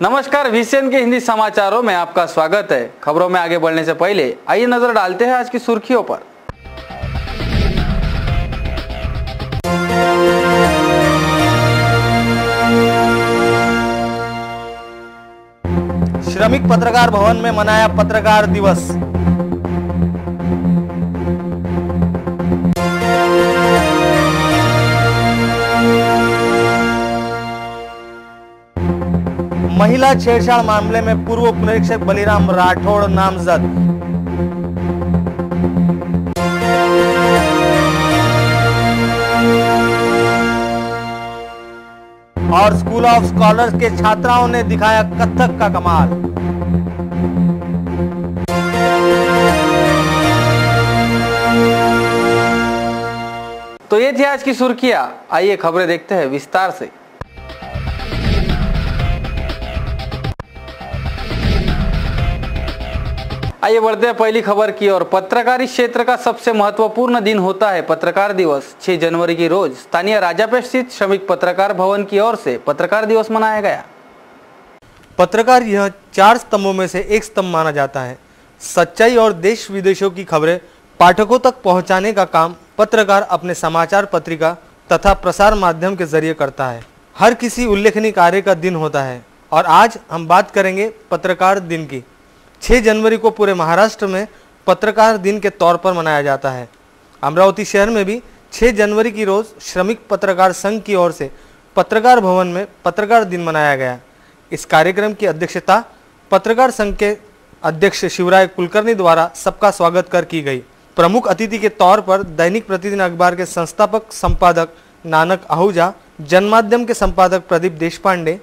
नमस्कार, VCN के हिंदी समाचारों में आपका स्वागत है। खबरों में आगे बढ़ने से पहले आइए नजर डालते हैं आज की सुर्खियों पर। श्रमिक पत्रकार भवन में मनाया पत्रकार दिवस। महिला छेड़छाड़ मामले में पूर्व उप निरीक्षक बलिराम राठौड़ नामजद। और स्कूल ऑफ स्कॉलर्स के छात्राओं ने दिखाया कथक का कमाल। तो ये थी आज की सुर्खियां। आइए खबरें देखते हैं विस्तार से। आइए बढ़ते हैं पहली खबर की ओर। पत्रकारी क्षेत्र का सबसे महत्वपूर्ण दिन होता है पत्रकार दिवस। 6 जनवरी की रोज स्थानीय राजापेट स्थित श्रमिक पत्रकार भवन की ओर से पत्रकार दिवस मनाया गया। पत्रकार यह 4 स्तंभों में से एक स्तंभ माना जाता है। सच्चाई और देश विदेशों की खबरें पाठकों तक पहुंचाने का काम पत्रकार अपने समाचार पत्रिका तथा प्रसार माध्यम के जरिए करता है। हर किसी उल्लेखनीय कार्य का दिन होता है और आज हम बात करेंगे पत्रकार दिन की। 6 जनवरी को पूरे महाराष्ट्र में पत्रकार दिन के तौर पर मनाया जाता है। अमरावती शहर में भी 6 जनवरी की रोज श्रमिक पत्रकार संघ की ओर से पत्रकार भवन में पत्रकार दिन मनाया गया। इस कार्यक्रम की अध्यक्षता पत्रकार संघ के अध्यक्ष शिवराय कुलकर्णी द्वारा सबका स्वागत कर की गई। प्रमुख अतिथि के तौर पर दैनिक प्रतिदिन अखबार के संस्थापक संपादक नानक आहूजा, जनमाध्यम के संपादक प्रदीप देशपांडे,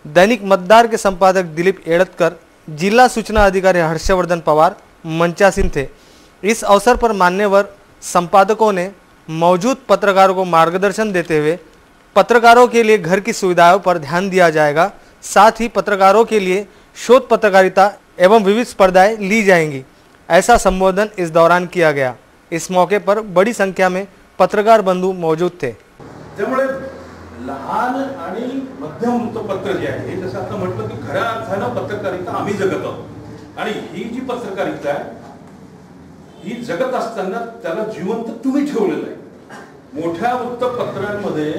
दैनिक मतदार के संपादक दिलीप एड़तकर, जिला सूचना अधिकारी हर्षवर्धन पवार मंचासीन थे। इस अवसर पर मान्यवर संपादकों ने मौजूद पत्रकारों को मार्गदर्शन देते हुए पत्रकारों के लिए घर की सुविधाओं पर ध्यान दिया जाएगा। साथ ही पत्रकारों के लिए शोध पत्रकारिता एवं विविध स्पर्धाएं ली जाएंगी, ऐसा संबोधन इस दौरान किया गया। इस मौके पर बड़ी संख्या में पत्रकार बंधु मौजूद थे। लहान आणि मध्यम वृत्तपत्र जे आहे, जसं आता म्हटलं की खऱ्या अर्थानं पत्रकारिता आम्ही जगत आहोत आणि ही जी पत्रकारिता आहे ही जगत असताना त्याला जिवंत तुम्ही ठेवलेलं आहे। मोठ्या वृत्तपत्रांमध्ये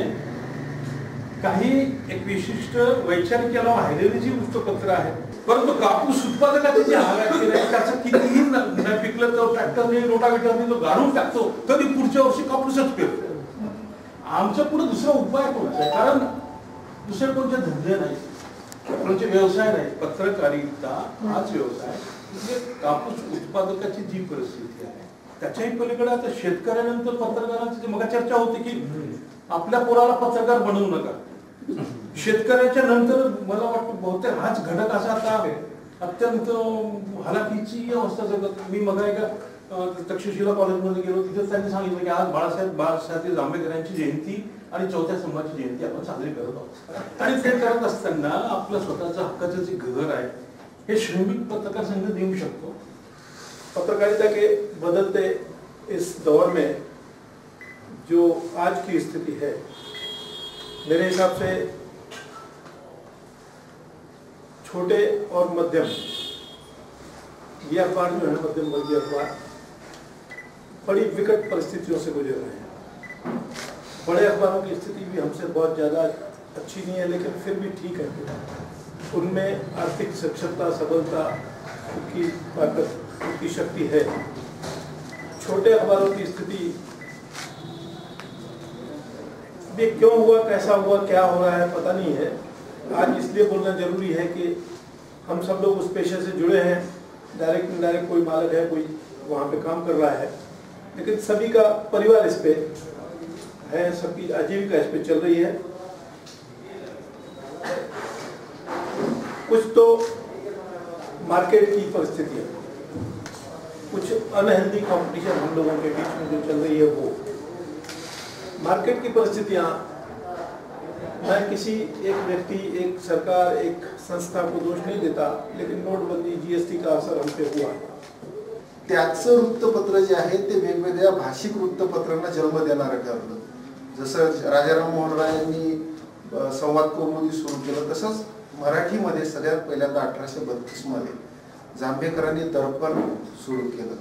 काही एक विशिष्ट वैचारिकाला वाहिलेली जी वृत्तपत्र आहेत, परंतु कापूस उत्पादकाची जी हालत केली आहे त्याचं कितीही न पिकलं तर ट्रॅक्टरने रोटावेटरने तो गाडून टाकतो, तरी पुढच्या वर्षी कापूसच पेरतो। आमच्या पुढे दुसरा उपाय कोणता आहे? कारण दुसरे कोणते धंदे नाही, कोणते व्यवसाय नाही। पत्रकारिता हाच व्यवसाय म्हणजे कापूस उत्पादकाची जी परिस्थिती आहे त्याच्याही पलीकडे आता शेतकऱ्यानंतर पत्रकारांची मग चर्चा होती की आपल्या पोराला पत्रकार बनवू नका। शेतकऱ्याच्या नंतर मला वाटतं बहुतेक हाच घटक असा आता अत्यंत हलाखीची अवस्था जगत। मी मग एका तक्षशिला कॉलेजमध्ये गेलो, तिथे त्यांनी सांगितलं की आज बाळासाहेब आंबेडकर यांची जयंती आणि 4थ्या स्तंभाची जयंती आपण साजरी करत आहोत आणि ते करत असताना आपलं स्वतःचं हक्काचं जे घर आहे हे श्रमिक पत्रकार संघ देऊ शकतो। पत्रकारिता के बदलते इस दौर में जो आज की स्थिति है, मेरे हिसाब से छोटे और मध्यम ये अखबार जो है, मध्यम वर्गीय अखबार बड़ी विकट परिस्थितियों से गुजर रहे हैं। बड़े अखबारों की स्थिति भी हमसे बहुत ज़्यादा अच्छी नहीं है, लेकिन फिर भी ठीक है। उनमें आर्थिक सक्षमता, सबलता, उनकी ताकत, उनकी शक्ति है। छोटे अखबारों की स्थिति भी क्यों हुआ, कैसा हुआ, क्या हो रहा है पता नहीं है। आज इसलिए बोलना जरूरी है कि हम सब लोग उस पेशे से जुड़े हैं। डायरेक्ट इनडायरेक्ट कोई मालिक है, कोई वहाँ पे काम कर रहा है, लेकिन सभी का परिवार इस पे है, सबकी आजीविका इस पे चल रही है। कुछ तो मार्केट की परिस्थितियाँ, कुछ अनहेल्दी कंपटीशन हम लोगों के बीच में जो चल रही है वो मार्केट की परिस्थितियाँ। मैं किसी एक व्यक्ति, एक सरकार, एक संस्था को दोष नहीं देता, लेकिन नोटबंदी, जीएसटी का असर हम पे हुआ। त्याचं वृत्तपत्र जे आहे ते वेगवेगळ्या भाषिक वृत्तपत्रांना जन्म देणारं ठरलं। जसं राजाराम मोहन राय यांनी संवाद कौमुदी सुरू केलं, तसंच मराठीमध्ये सगळ्यात पहिल्यांदा 1832 मध्ये जांभेकरांनी दर्पण सुरू केलं.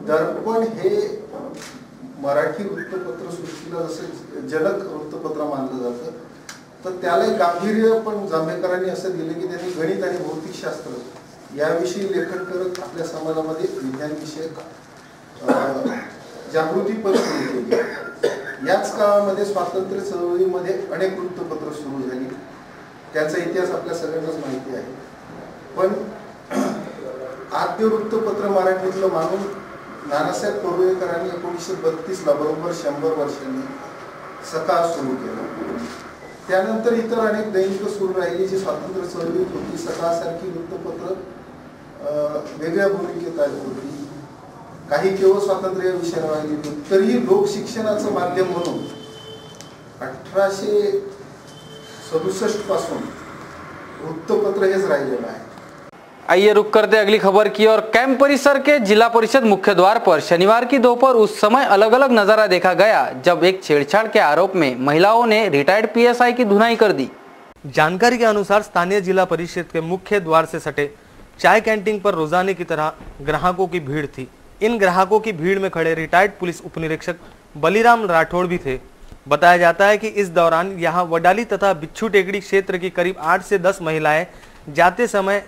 दर्पण हे मराठी वृत्तपत्र सृष्टीला जसं जनक वृत्तपत्र मानलं जातं, तर त्याला गांभीर्य पण जांभेकरांनी असं दिलं की त्यांनी गणित आणि भौतिकशास्त्र याविषयी लेखन करत आपल्या समाजामध्ये विज्ञान विषयक जागृती पण सुरू केली. याच काळामध्ये स्वातंत्र्य चळवळीमध्ये अनेक वृत्तपत्र सुरू झाली. त्याचा इतिहास आपल्या सगळ्यांनाच माहिती आहे. पण आद्य वृत्तपत्र मराठीतलं मानून नानासाहेब कोरुळेकरांनी 1932 ला बरोबर 100 वर्षांनी सकाळ सुरू केलं. त्यानंतर इतर अनेक दैनिक सुरू राहिली जी स्वातंत्र्य चळवळीत होती. सकाळसारखी वृत्तपत्र वेगळ्या भूमिकेत होती, काही केवळ स्वातंत्र्य या विषयावर राहिली होती. तरीही लोकशिक्षणाचं माध्यम म्हणून 1867 पासून वृत्तपत्र हेच राहिलेलं आहे. आइए रुक करते अगली खबर की और कैंप परिसर के जिला परिषद मुख्य द्वार पर शनिवार की दोपहर उस समय अलग अलग नजारा देखा गया जब एक छेड़छाड़ के आरोप में महिलाओं ने रिटायर्ड पीएसआई की धुनाई कर दी. जानकारी के अनुसार स्थानीय जिला परिषद के मुख्य द्वार से सटे चाय कैंटीन पर रोजाने की तरह ग्राहकों की भीड़ थी. इन ग्राहकों की भीड़ में खड़े रिटायर्ड पुलिस उपनिरीक्षक बलीराम राठौड़ भी थे. बताया जाता है कि इस दौरान यहां वडाली तथा बिच्छू टेकड़ी क्षेत्र की करीब 8 से 10 महिलाएं जाते समय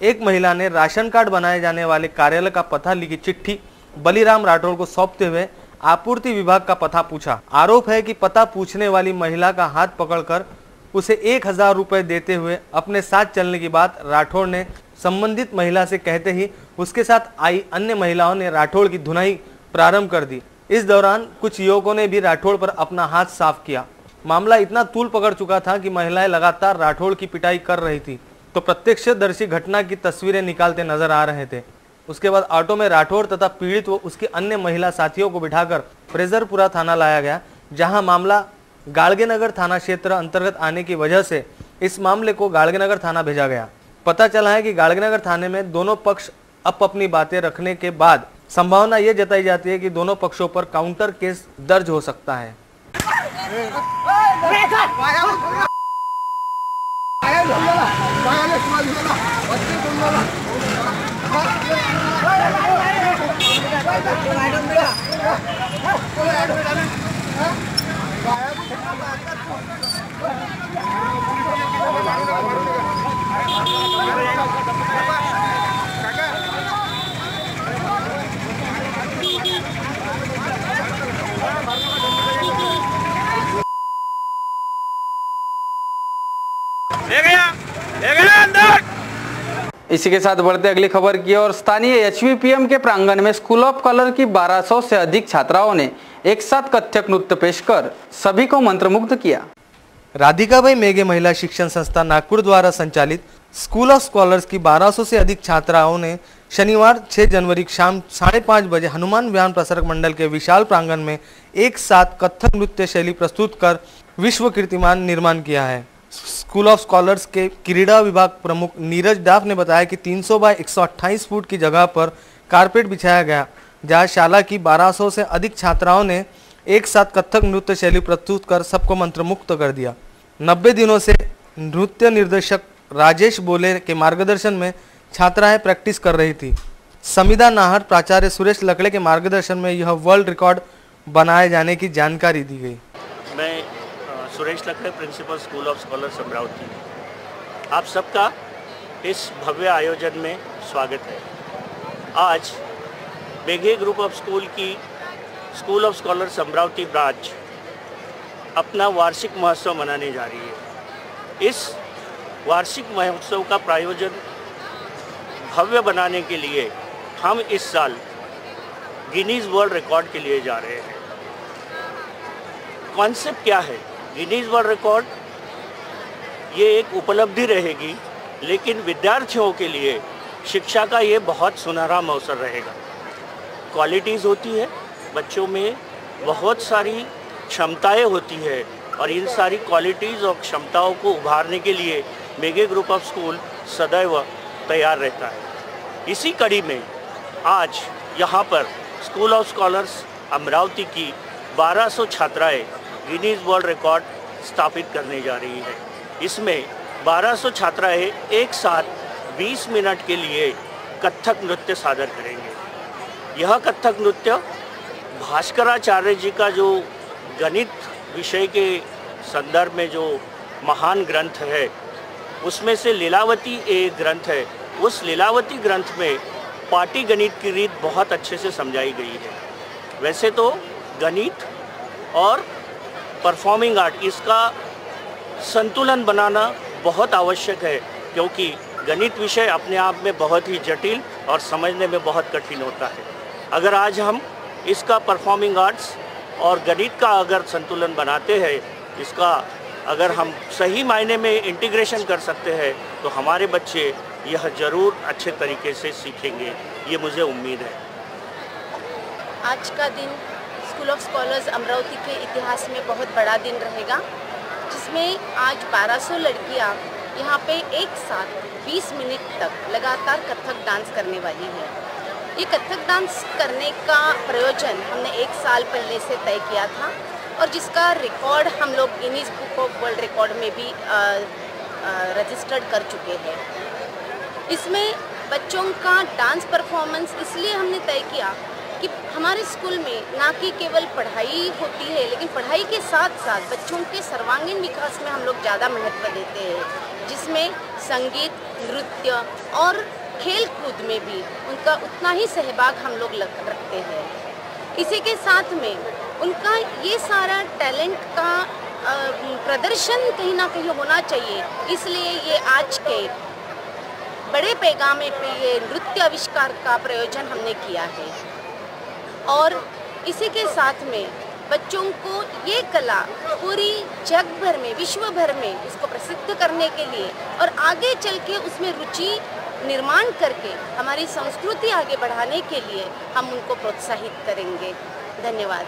एक महिला ने राशन कार्ड बनाए जाने वाले कार्यालय का पता लिखी चिट्ठी बलीराम राठौड़ को सौंपते हुए आपूर्ति विभाग का पता पूछा. आरोप है कि पता पूछने वाली महिला का हाथ पकड़कर उसे 1000 रुपए देते हुए अपने साथ चलने की बात राठौड़ ने संबंधित महिला से कहते ही उसके साथ आई अन्य महिलाओं ने राठौड़ की धुनाई प्रारंभ कर दी. इस दौरान कुछ युवकों ने भी राठौड़ पर अपना हाथ साफ किया. मामला इतना तूल पकड़ चुका था कि महिलाएं लगातार राठौड़ की पिटाई कर रही थी तो प्रत्यक्षदर्शी घटना की तस्वीरें निकालते नजर आ रहे थे. उसके बाद ऑटो में राठौड़ तथा पीड़ित व उसके अन्य महिला साथियों को बिठाकर फ्रेजरपुरा थाना लाया गया, जहां मामला गाड़गेनगर थाना क्षेत्र अंतर्गत आने की वजह से इस मामले को गाड़गेनगर थाना भेजा गया. पता चला है कि गाड़गेनगर थाने में दोनों पक्ष अपनी बातें रखने के बाद संभावना यह जताई जाती है कि दोनों पक्षों पर काउंटर केस दर्ज हो सकता है. इसी के साथ बढ़ते अगली खबर की और स्थानीय एचवीपीएम के प्रांगण में स्कूल ऑफ कलर की 1200 से अधिक छात्राओं ने एक साथ कथक नृत्य पेश कर सभी को मंत्रमुग्ध किया. राधिकाबाई मेघे महिला शिक्षण संस्था नागपुर द्वारा संचालित स्कूल ऑफ स्कॉलर्स की 1200 से अधिक छात्राओं ने शनिवार 6 जनवरी शाम 5:30 बजे हनुमान व्यान प्रसारक मंडल के विशाल प्रांगण में एक साथ कथक नृत्य शैली प्रस्तुत कर विश्व कीर्तिमान निर्माण किया है. स्कूल ऑफ स्कॉलर्स के क्रीड़ा विभाग प्रमुख नीरज डाफ ने बताया कि 300 बाय 128 फुट की जगह पर कारपेट बिछाया गया, जहां शाला की 1200 से अधिक छात्राओं ने एक साथ कथक नृत्य शैली प्रस्तुत कर सबको मंत्रमुग्ध कर दिया. 90 दिनों से नृत्य निर्देशक राजेश बोले के मार्गदर्शन में छात्राएं प्रैक्टिस कर रही थी. समिधा नाहर, प्राचार्य सुरेश लकड़े के मार्गदर्शन में यह वर्ल्ड रिकॉर्ड बनाए जाने की जानकारी दी गई. मैं Suresh Lakde, principal school of scholars Amravati, आप सबका इस भव्य आयोजन में स्वागत है. आज मेघे ग्रुप ऑफ स्कूल की school of scholars Amravati branch अपना वार्षिक महोत्सव मनाने जा रही है. इस वार्षिक महोत्सव का प्रायोजन भव्य बनाने के लिए हम इस साल गिनीज वर्ल्ड रिकॉर्ड के लिए जा रहे हैं. कॉन्सेप्ट क्या है? गिनीज वर्ल्ड रिकॉर्ड ये एक उपलब्धि रहेगी, लेकिन विद्यार्थियों के लिए शिक्षा का ये बहुत सुनहरा अवसर रहेगा. क्वालिटीज़ होती है, बच्चों में बहुत सारी क्षमताएं होती है और इन सारी क्वालिटीज़ और क्षमताओं को उभारने के लिए मेघे ग्रुप ऑफ स्कूल सदैव तैयार रहता है. इसी कड़ी में आज यहाँ पर स्कूल ऑफ स्कॉलर्स अमरावती की 1200 छात्राएं गिनीज वर्ल्ड रिकॉर्ड स्थापित करने जा रही है. इसमें 1200 छात्राएं एक साथ 20 मिनट के लिए कथक नृत्य सादर करेंगे। यह कथक नृत्य भास्कराचार्य जी का जो गणित विषय के संदर्भ में जो महान ग्रंथ है, उसमें से लीलावती एक ग्रंथ है। उस लीलावती ग्रंथ में पाटी गणित की रीत बहुत अच्छे से समझाई गई है। वैसे तो गणित और परफॉर्मिंग आर्ट, इसका संतुलन बनाना बहुत आवश्यक है, क्योंकि गणित विषय अपने आप में बहुत ही जटिल और समझने में बहुत कठिन होता है। अगर आज हम इसका परफॉर्मिंग आर्ट्स और गणित का अगर संतुलन बनाते हैं, इसका अगर हम सही मायने में इंटीग्रेशन कर सकते हैं, तो हमारे बच्चे यह ज़रूर अच्छे तरीके से सीखेंगे, ये मुझे उम्मीद है। आज का दिन स्कूल ऑफ स्कॉलर्स अमरावती के इतिहास में बहुत बड़ा दिन रहेगा, जिसमें आज 1200 लड़कियां यहाँ पे एक साथ 20 मिनट तक लगातार कथक डांस करने वाली है। ये कथक डांस करने का प्रयोजन हमने 1 साल पहले से तय किया था, और जिसका रिकॉर्ड हम लोग Guinness book of world record में भी रजिस्टर्ड कर चुके हैं। इसमें बच्चों का डांस परफॉर्मेंस इसलिए हमने तय किया कि हमारे स्कूल में ना कि केवल पढ़ाई होती है, लेकिन पढ़ाई के साथ साथ बच्चों के सर्वांगीण विकास में हम लोग ज़्यादा महत्व देते हैं, जिसमें संगीत, नृत्य और खेल कूद में भी उनका उतना ही सहभाग हम लोग रखते हैं। इसी के साथ में उनका ये सारा टैलेंट का प्रदर्शन कहीं ना कहीं होना चाहिए, इसलिए ये आज के बड़े पैगामे पे ये नृत्य आविष्कार का प्रयोजन हमने किया है। और इसी के साथ में बच्चों को ये कला पूरी जग भर में, विश्व भर में इसको प्रसिद्ध करने के लिए और आगे चल के उसमें रुचि निर्माण करके हमारी संस्कृति आगे बढ़ाने के लिए हम उनको प्रोत्साहित करेंगे। धन्यवाद।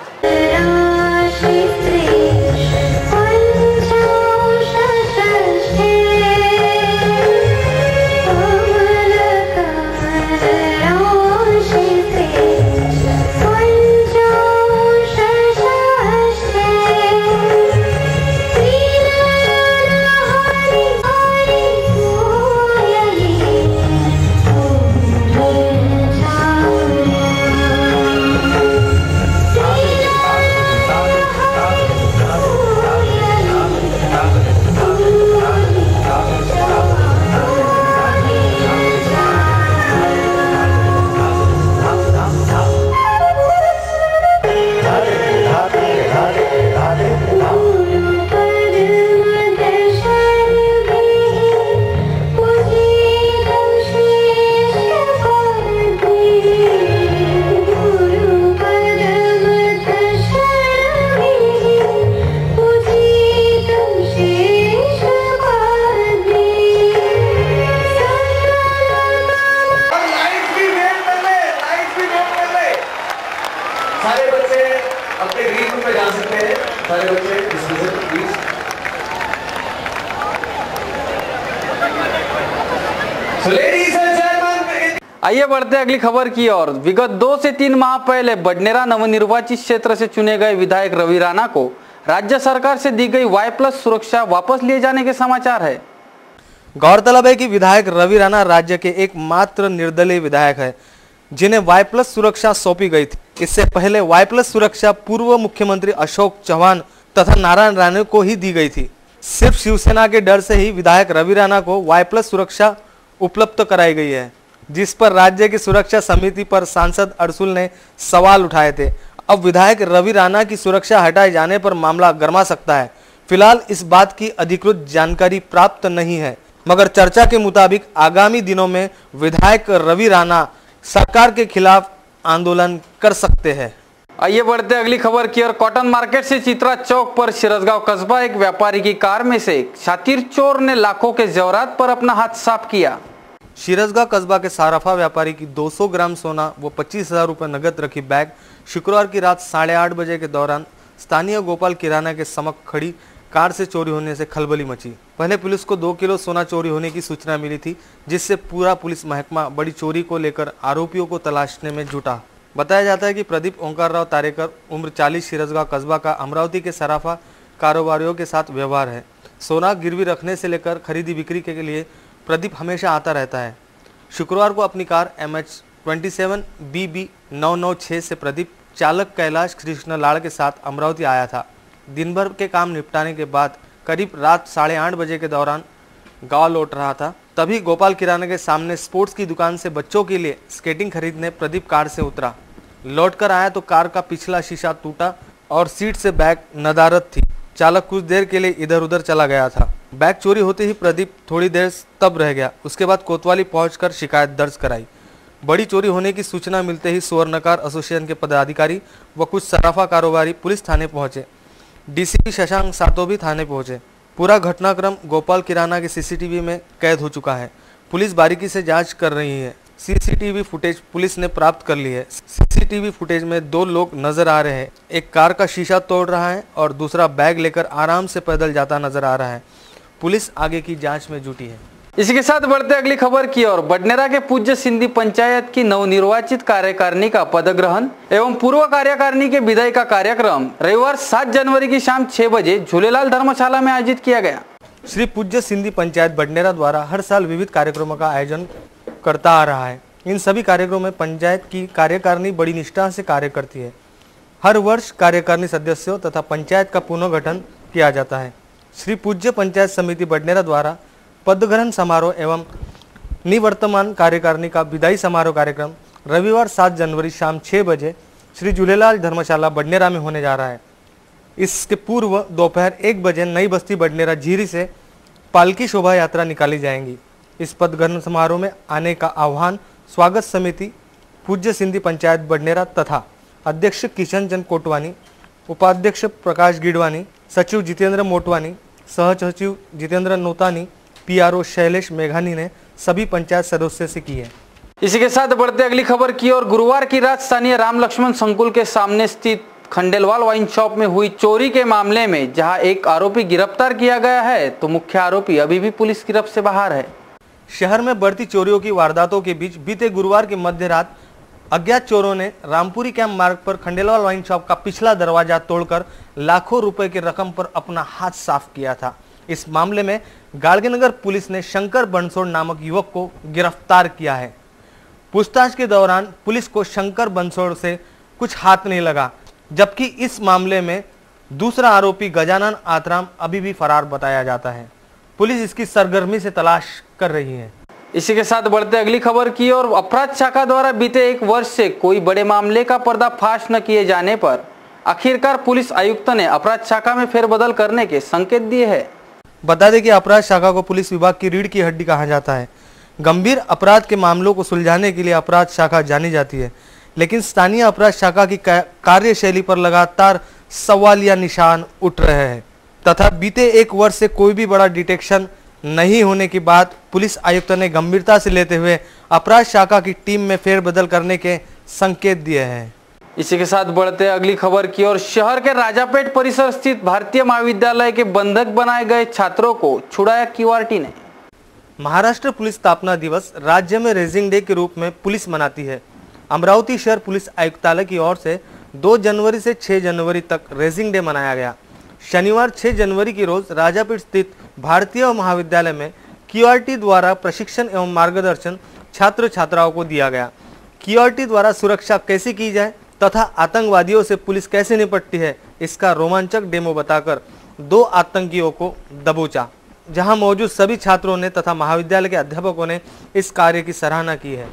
सारे बच्चे अपने ग्रीन रूम में जा सकते हैं। सारे बच्चे प्लीज। आइए बढ़ते हैं अगली खबर की ओर। विगत 2 से 3 माह पहले बडनेरा नवनिर्वाचित क्षेत्र से चुने गए विधायक रवि राणा को राज्य सरकार से दी गई Y+ सुरक्षा वापस लिए जाने के समाचार है। गौरतलब है कि विधायक रवि राणा राज्य के एकमात्र निर्दलीय विधायक है जिन्हें Y+ सुरक्षा सौंपी गई थी। इससे पहले Y+ सुरक्षा पूर्व मुख्यमंत्री अशोक चौहान तथा नारायण राणे को ही दी गई थी। सिर्फ शिवसेना के डर से ही विधायक रवि राणा को Y+ सुरक्षा उपलब्ध कराई गई है, जिस पर राज्य की सुरक्षा समिति पर सांसद अरसुल ने सवाल उठाए थे। अब विधायक रवि राणा की सुरक्षा हटाए जाने पर मामला गर्मा सकता है। फिलहाल इस बात की अधिकृत जानकारी प्राप्त नहीं है, मगर चर्चा के मुताबिक आगामी दिनों में विधायक रवि राणा सरकार के खिलाफ आंदोलन कर सकते हैं। आइए बढ़ते अगली खबर की ओर। कॉटन मार्केट से चित्रा चौक पर शिरसगांव कस्बा एक व्यापारी की कार में से शातिर चोर ने लाखों के जेवरात पर अपना हाथ साफ किया। शिरसगांव कस्बा के साराफा व्यापारी की 200 ग्राम सोना व 25,000 रुपये नगद रखी बैग शुक्रवार की रात 8:30 बजे के दौरान स्थानीय गोपाल किराना के समक्ष खड़ी कार से चोरी होने से खलबली मची। पहले पुलिस को 2 किलो सोना चोरी होने की सूचना मिली थी, जिससे पूरा पुलिस महकमा बड़ी चोरी को लेकर आरोपियों को तलाशने में जुटा। बताया जाता है कि प्रदीप ओंकार राव तारेकर उम्र 40 शिरसगांव कस्बा का अमरावती के सराफा कारोबारियों के साथ व्यवहार है। सोना गिरवी रखने से लेकर खरीदी बिक्री के लिए प्रदीप हमेशा आता रहता है। शुक्रवार को अपनी कार MH27 BB 996 से प्रदीप चालक कैलाश कृष्ण लाड़ के साथ अमरावती आया था। दिन भर के काम निपटाने के बाद करीब रात 8:30 बजे के दौरान गांव लौट रहा था। तभी गोपाल किराना के सामने स्पोर्ट्स की दुकान से बच्चों के लिए स्केटिंग खरीदने प्रदीप कार से उतरा। लौटकर आया तो कार का पिछला शीशा टूटा और सीट से बैग नदारद थी। चालक कुछ देर के लिए इधर उधर चला गया था। बैग चोरी होते ही प्रदीप थोड़ी देर तब रह गया। उसके बाद कोतवाली पहुंचकर शिकायत दर्ज कराई। बड़ी चोरी होने की सूचना मिलते ही स्वर्णकार एसोसिएशन के पदाधिकारी व कुछ सराफा कारोबारी पुलिस थाने पहुंचे। डीसीपी शशांक सातो भी थाने पहुंचे। पूरा घटनाक्रम गोपाल किराना के सीसीटीवी में कैद हो चुका है। पुलिस बारीकी से जांच कर रही है। सीसीटीवी फुटेज पुलिस ने प्राप्त कर ली है। सीसीटीवी फुटेज में 2 लोग नजर आ रहे हैं। एक कार का शीशा तोड़ रहा है और दूसरा बैग लेकर आराम से पैदल जाता नजर आ रहा है। पुलिस आगे की जांच में जुटी है। इसी के साथ बढ़ते अगली खबर की ओर। बडनेरा के पूज्य सिंधी पंचायत की नवनिर्वाचित कार्यकारिणी का पदग्रहण एवं पूर्व कार्यकारिणी के विदाई का कार्यक्रम रविवार 7 जनवरी की शाम 6 बजे झूलेलाल धर्मशाला में आयोजित किया गया। श्री पूज्य सिंधी पंचायत बडनेरा द्वारा हर साल विविध कार्यक्रमों का आयोजन करता आ रहा है। इन सभी कार्यक्रमों में पंचायत की कार्यकारिणी बड़ी निष्ठा से कार्य करती है। हर वर्ष कार्यकारिणी सदस्यों तथा पंचायत का पुनर्गठन किया जाता है। श्री पूज्य पंचायत समिति बडनेरा द्वारा पदग्रहण समारोह एवं निवर्तमान कार्यकारिणी का विदाई समारोह कार्यक्रम रविवार 7 जनवरी शाम 6 बजे श्री झूलेलाल धर्मशाला बडनेरा में होने जा रहा है। इसके पूर्व दोपहर 1 बजे नई बस्ती बडनेरा झीरी से पालकी शोभा यात्रा निकाली जाएंगी। इस पदग्रहण समारोह में आने का आह्वान स्वागत समिति पूज्य सिंधी पंचायत बडनेरा तथा अध्यक्ष किशन चंद कोटवानी, उपाध्यक्ष प्रकाश गिडवानी, सचिव जितेंद्र मोटवानी, सह सचिव जितेंद्र नोतानी, PRO शैलेश मेघानी ने सभी पंचायत सदस्यों से की है। इसी के साथ बढ़ते अगली खबर की ओर। गुरुवार की रात स्थानीय राम लक्ष्मण संकुल के सामने स्थित खंडेलवाल वाइन शॉप में हुई चोरी के मामले में जहां एक आरोपी गिरफ्तार किया गया है तो मुख्य आरोपी अभी भी पुलिस गिरफ्त से बाहर है। शहर में बढ़ती चोरियों की वारदातों के बीच बीते गुरुवार की मध्य रात अज्ञात चोरों ने रामपुरी कैंप मार्ग पर खंडेलवाल वाइन शॉप का पिछला दरवाजा तोड़कर लाखों रुपए की रकम पर अपना हाथ साफ किया था। इस मामले में गाड़गीनगर पुलिस ने शंकर बंसोड़ नामक युवक को गिरफ्तार किया है। पूछताछ के दौरान पुलिस को शंकर बंसोड़ से कुछ हाथ नहीं लगा, जबकि इस मामले में दूसरा आरोपी गजानन आतराम अभी भी फरार बताया जाता है। पुलिस इसकी सरगर्मी से तलाश कर रही है। इसी के साथ बढ़ते अगली खबर की ओर। अपराध शाखा द्वारा बीते 1 वर्ष से कोई बड़े मामले का पर्दाफाश न किए जाने पर आखिरकार पुलिस आयुक्त ने अपराध शाखा में फेरबदल करने के संकेत दिए हैं। बता दें कि अपराध शाखा को पुलिस विभाग की रीढ़ की हड्डी कहा जाता है। गंभीर अपराध के मामलों को सुलझाने के लिए अपराध शाखा जानी जाती है, लेकिन स्थानीय अपराध शाखा की कार्यशैली पर लगातार सवालिया निशान उठ रहे हैं तथा बीते 1 वर्ष से कोई भी बड़ा डिटेक्शन नहीं होने की बात पुलिस आयुक्त ने गंभीरता से लेते हुए अपराध शाखा की टीम में फेरबदल करने के संकेत दिए हैं। इसी के साथ बढ़ते अगली खबर की ओर। शहर के राजापेट परिसर स्थित भारतीय महाविद्यालय के बंधक बनाए गए छात्रों को छुड़ाया QRT ने। महाराष्ट्र पुलिस स्थापना दिवस राज्य में रेजिंग डे के रूप में पुलिस मनाती है। अमरावती शहर पुलिस आयुक्तालय की ओर से 2 जनवरी से 6 जनवरी तक रेजिंग डे मनाया गया। शनिवार 6 जनवरी की रोज राजापेट स्थित भारतीय महाविद्यालय में QRT द्वारा प्रशिक्षण एवं मार्गदर्शन छात्र छात्राओं को दिया गया। QRT द्वारा सुरक्षा कैसे की जाए तथा आतंकवादियों से पुलिस कैसे निपटती है, इसका रोमांचक डेमो बताकर 2 आतंकियों को दबोचा, जहां मौजूद सभी छात्रों ने तथा महाविद्यालय के अध्यापकों ने इस कार्य की सराहना की है।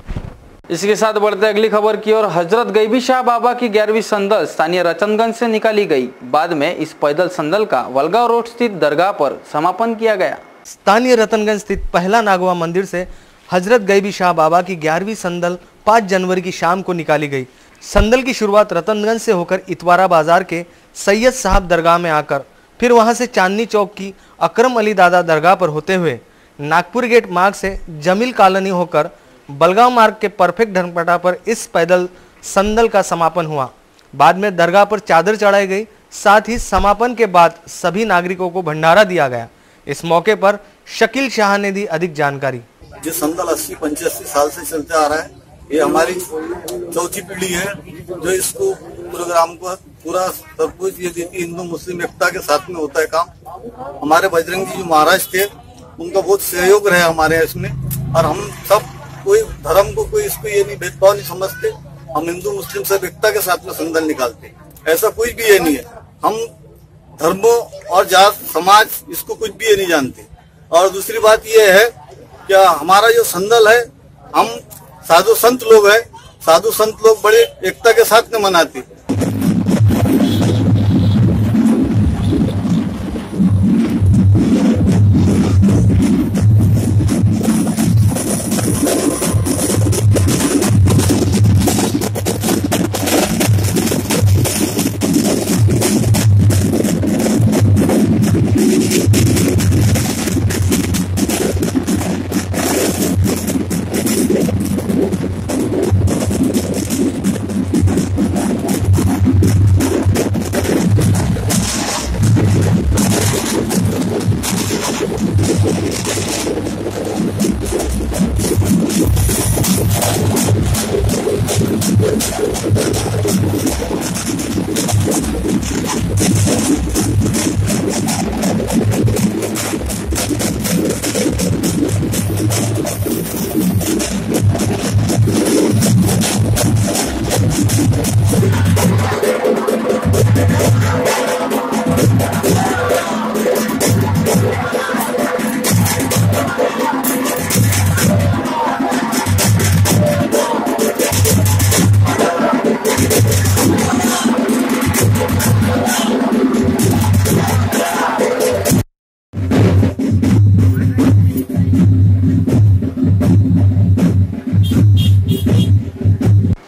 इसी के साथ बढ़ते अगली खबर की ओर। हजरत गैबी शाह बाबा की 11वीं संदल स्थानीय रतनगंज से निकाली गई। बाद में इस पैदल संदल का वलगांव रोड स्थित दरगाह पर समापन किया गया। स्थानीय रतनगंज स्थित पहला नागवा मंदिर से हजरत गैबी शाह बाबा की 11वीं संदल 5 जनवरी की शाम को निकाली गई। संदल की शुरुआत रतनगंज से होकर इतवारा बाजार के सैयद साहब दरगाह में आकर फिर वहां से चांदनी चौक की अकरम अली दादा दरगाह पर होते हुए नागपुर गेट मार्ग से जमील कॉलोनी होकर बलगांव मार्ग के परफेक्ट ढंगपटा पर इस पैदल संदल का समापन हुआ। बाद में दरगाह पर चादर चढ़ाई गई। साथ ही समापन के बाद सभी नागरिकों को भंडारा दिया गया। इस मौके पर शकील शाह ने दी अधिक जानकारी। जो संदल 80-85 साल से चलता आ रहा है, ये हमारी चौथी पीढ़ी है जो इसको प्रोग्राम को पूरा सब कुछ ये देती हिंदू मुस्लिम एकता के साथ में होता है काम। हमारे बजरंग जी जो महाराज थे उनका बहुत सहयोग रहा हमारे इसमें। और हम सब कोई धर्म को कोई इसको ये नहीं भेदभाव नहीं समझते, हम हिंदू मुस्लिम सब एकता के साथ में संघर्ष निकालते, ऐसा कुछ भी ये नहीं है। हम धर्मों और जात समाज इसको कुछ भी ये नहीं जानते। और दूसरी बात ये है कि हमारा जो संदल है, हम साधु संत लोग हैं, साधु संत लोग बड़े एकता के साथ में मनाते।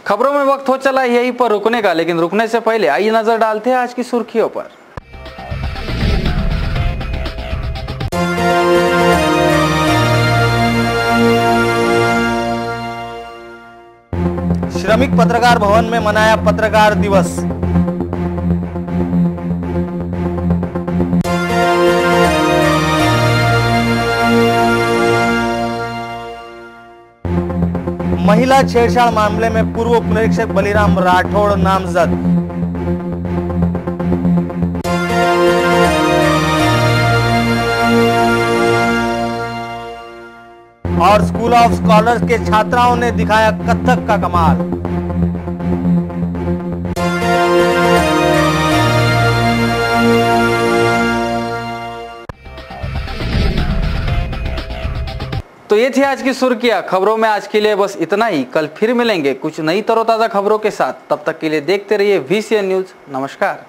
खबरों में वक्त हो चला यहीं पर रुकने का, लेकिन रुकने से पहले आइए नजर डालते हैं आज की सुर्खियों पर। श्रमिक पत्रकार भवन में मनाया पत्रकार दिवस। महिला छेड़छाड़ मामले में पूर्व उपनिरीक्षक बलिराम राठौड़ नामजद। और स्कूल ऑफ स्कॉलर्स के छात्राओं ने दिखाया कथक का कमाल। तो ये थी आज की सुर्खियां। खबरों में आज के लिए बस इतना ही। कल फिर मिलेंगे कुछ नई तरोताजा खबरों के साथ। तब तक के लिए देखते रहिए VCN न्यूज। नमस्कार।